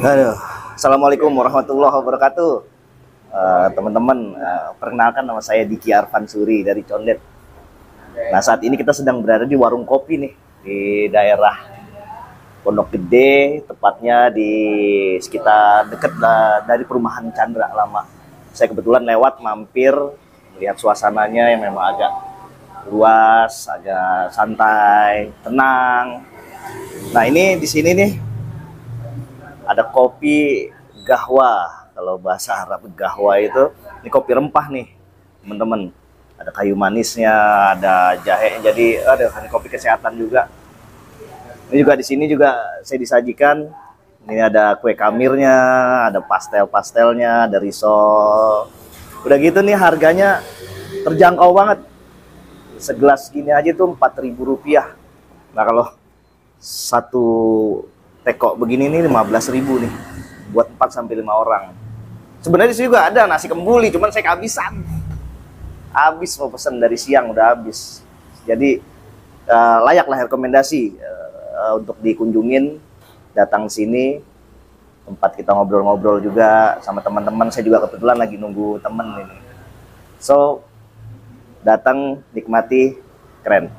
Aduh. Assalamualaikum warahmatullahi wabarakatuh. Teman-teman, perkenalkan nama saya Diki Arfan Suri dari Condet. Nah, saat ini kita sedang berada di warung kopi nih di daerah Pondok Gede, tepatnya di sekitar dekat dari perumahan Chandra Lama. Saya kebetulan lewat mampir melihat suasananya yang memang agak luas, agak santai, tenang. Nah, ini di sini nih ada kopi gahwa. Kalau bahasa Arab gahwa itu, ini kopi rempah nih, teman-teman. Ada kayu manisnya, ada jahe. Jadi ada ini kopi kesehatan juga. Ini juga di sini juga saya disajikan. Ini ada kue kamirnya, ada pastel-pastelnya, ada risol. Udah gitu nih harganya terjangkau banget. Segelas gini aja tuh Rp4.000. Nah, kalau satu teko begini nih 15.000 nih buat 4 sampai 5 orang. Sebenarnya di sini juga ada nasi kembuli, cuman saya kehabisan. Habis mau pesan dari siang udah habis. Jadi layaklah rekomendasi untuk dikunjungin, datang sini, tempat kita ngobrol-ngobrol juga sama teman-teman. Saya juga kebetulan lagi nunggu temen ini. So, datang, nikmati, keren.